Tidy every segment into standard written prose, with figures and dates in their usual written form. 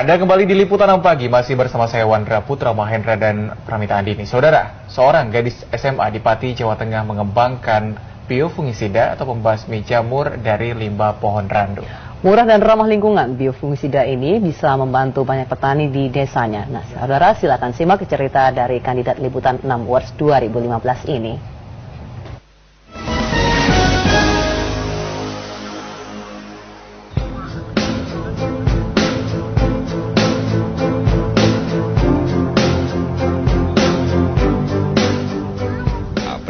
Anda kembali di Liputan 6 Pagi, masih bersama saya Wandra Putra Mahendra dan Pramita Andini. Saudara, seorang gadis SMA di Pati, Jawa Tengah mengembangkan biofungisida atau pembasmi jamur dari limbah pohon randu. Murah dan ramah lingkungan, biofungisida ini bisa membantu banyak petani di desanya. Nah, saudara silakan simak cerita dari kandidat Liputan 6 Awards 2015 ini.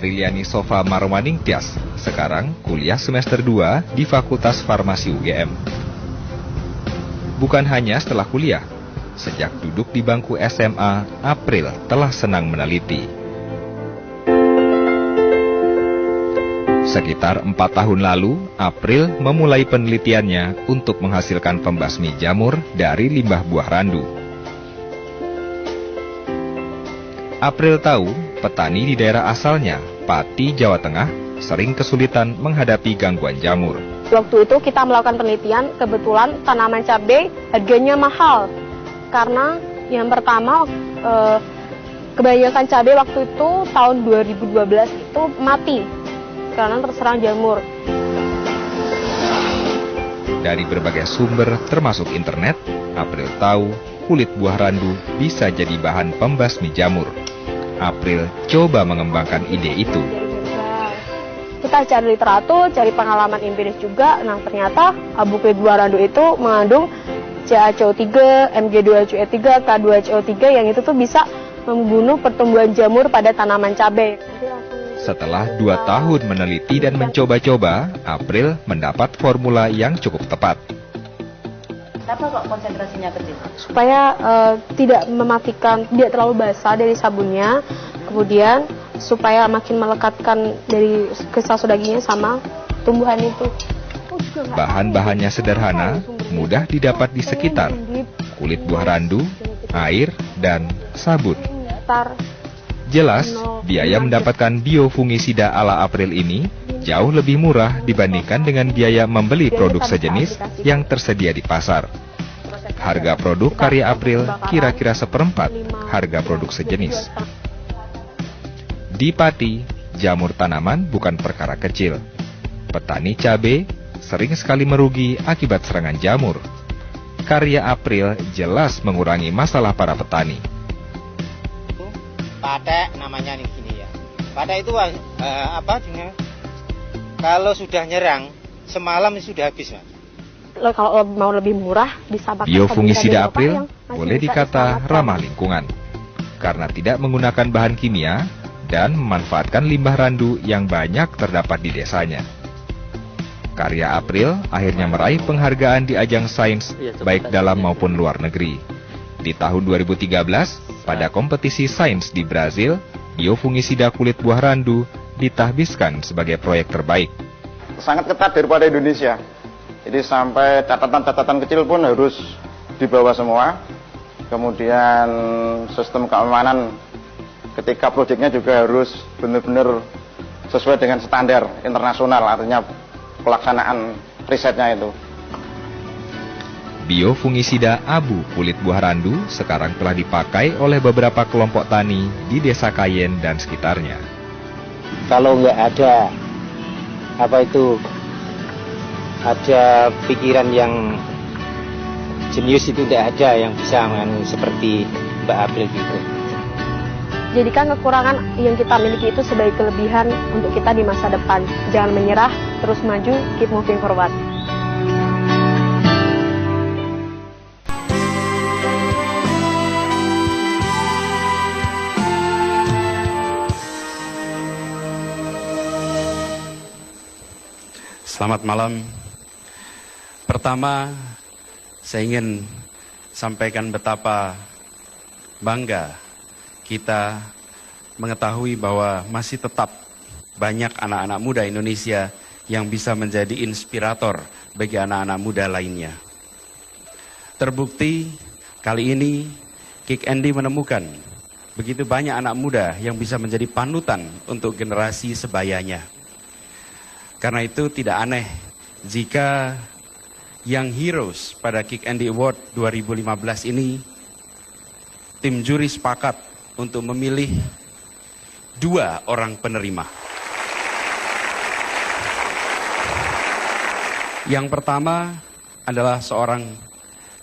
Apriliani Sofa Marwaning Tias, sekarang kuliah semester 2 di Fakultas Farmasi UGM. Bukan hanya setelah kuliah, sejak duduk di bangku SMA, April telah senang meneliti. Sekitar 4 tahun lalu, April memulai penelitiannya untuk menghasilkan pembasmi jamur dari limbah buah randu. April tahu petani di daerah asalnya, Pati, Jawa Tengah, sering kesulitan menghadapi gangguan jamur. Waktu itu kita melakukan penelitian, kebetulan tanaman cabai harganya mahal. Karena yang pertama, kebanyakan cabai waktu itu tahun 2012 itu mati karena terserang jamur. Dari berbagai sumber termasuk internet, April tahu kulit buah randu bisa jadi bahan pembasmi jamur. April coba mengembangkan ide itu. Kita cari literatur, cari pengalaman empiris juga. Nah, ternyata kulit buah randu itu mengandung CaCO3, Mg2CO3, K2CO3 yang itu tuh bisa membunuh pertumbuhan jamur pada tanaman cabai. Setelah 2 tahun meneliti dan mencoba-coba, April mendapat formula yang cukup tepat. Kenapa kok konsentrasinya kecil? Supaya tidak mematikan, tidak terlalu basah dari sabunnya, kemudian supaya makin melekatkan dari kristal dagingnya sama tumbuhan itu. Bahan-bahannya sederhana, mudah didapat di sekitar, kulit buah randu, air, dan sabun. Jelas, biaya mendapatkan biofungisida ala April ini jauh lebih murah dibandingkan dengan biaya membeli produk sejenis yang tersedia di pasar. Harga produk karya April kira-kira seperempat harga produk sejenis. Di Pati, jamur tanaman bukan perkara kecil. Petani cabai sering sekali merugi akibat serangan jamur. Karya April jelas mengurangi masalah para petani. Patek namanya nih gini ya. Patek itu kalau sudah nyerang, semalam sudah habis, Mas. Kalau mau lebih murah, bisa pakai biofungisida April boleh dikata ramah lingkungan, karena tidak menggunakan bahan kimia dan memanfaatkan limbah randu yang banyak terdapat di desanya. Karya April akhirnya meraih penghargaan di ajang sains baik dalam maupun luar negeri. Di tahun 2013, pada kompetisi sains di Brazil, biofungisida kulit buah randu ditahbiskan sebagai proyek terbaik. Sangat ketat daripada Indonesia. Jadi sampai catatan-catatan kecil pun harus dibawa semua. Kemudian sistem keamanan ketika proyeknya juga harus benar-benar sesuai dengan standar internasional, artinya pelaksanaan risetnya itu. Biofungisida abu kulit buah randu sekarang telah dipakai oleh beberapa kelompok tani di Desa Kayen dan sekitarnya. Kalau nggak ada ada pikiran yang jenius itu tidak ada yang bisa seperti Mbak April gitu. Jadikan kekurangan yang kita miliki itu sebagai kelebihan untuk kita di masa depan. Jangan menyerah, terus maju, keep moving forward. Selamat malam. Pertama, saya ingin sampaikan betapa bangga kita mengetahui bahwa masih tetap banyak anak-anak muda Indonesia yang bisa menjadi inspirator bagi anak-anak muda lainnya. Terbukti kali ini Kick Andy menemukan begitu banyak anak muda yang bisa menjadi panutan untuk generasi sebayanya. Karena itu tidak aneh jika Young Heroes pada Kick Andy Award 2015 ini, tim juri sepakat untuk memilih 2 orang penerima. Yang pertama adalah seorang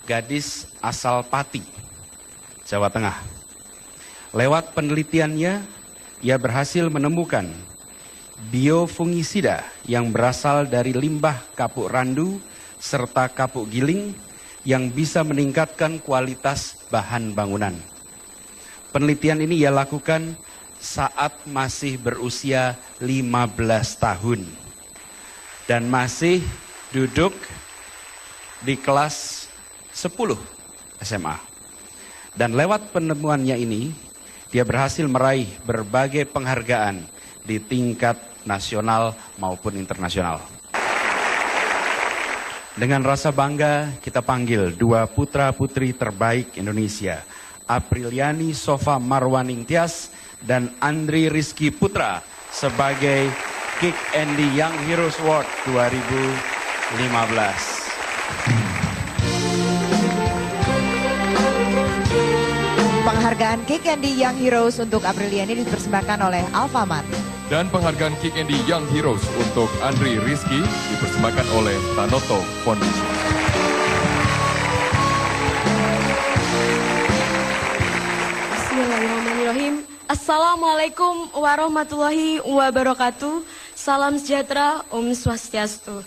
gadis asal Pati, Jawa Tengah. Lewat penelitiannya, ia berhasil menemukan biofungisida yang berasal dari limbah kapuk randu serta kapuk giling yang bisa meningkatkan kualitas bahan bangunan. Penelitian ini ia lakukan saat masih berusia 15 tahun dan masih duduk di kelas 10 SMA. Dan lewat penemuannya ini, dia berhasil meraih berbagai penghargaan di tingkat nasional maupun internasional. Dengan rasa bangga, kita panggil 2 putra-putri terbaik Indonesia, Apriliani Sofa Marwaning Tias dan Andri Rizky Putra sebagai Kick Andy Young Heroes Award 2015. Penghargaan Kick Andy Young Heroes untuk Apriliani dipersembahkan oleh Alfamart. Dan penghargaan Kick Andy Young Heroes untuk Andri Rizky dipersembahkan oleh Tanoto Foundation. Bismillahirrahmanirrahim. Assalamualaikum warahmatullahi wabarakatuh. Salam sejahtera, Om Swastiastu.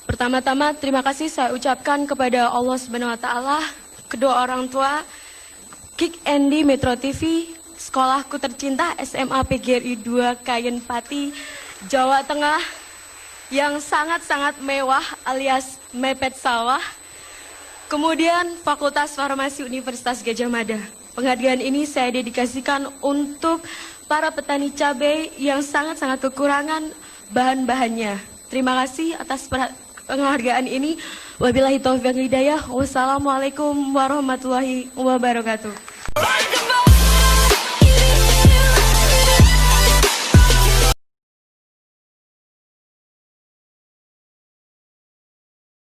Pertama-tama terima kasih saya ucapkan kepada Allah Subhanahu wa taala, kedua orang tua, Kick Andy Metro TV, sekolahku tercinta SMA PGRI 2 Kayen Pati, Jawa Tengah, yang sangat-sangat mewah alias mepet sawah. Kemudian Fakultas Farmasi Universitas Gadjah Mada. Penghargaan ini saya dedikasikan untuk para petani cabai yang sangat-sangat kekurangan bahan-bahannya. Terima kasih atas penghargaan ini. Wabillahi taufiq hidayah. Wassalamualaikum warahmatullahi wabarakatuh.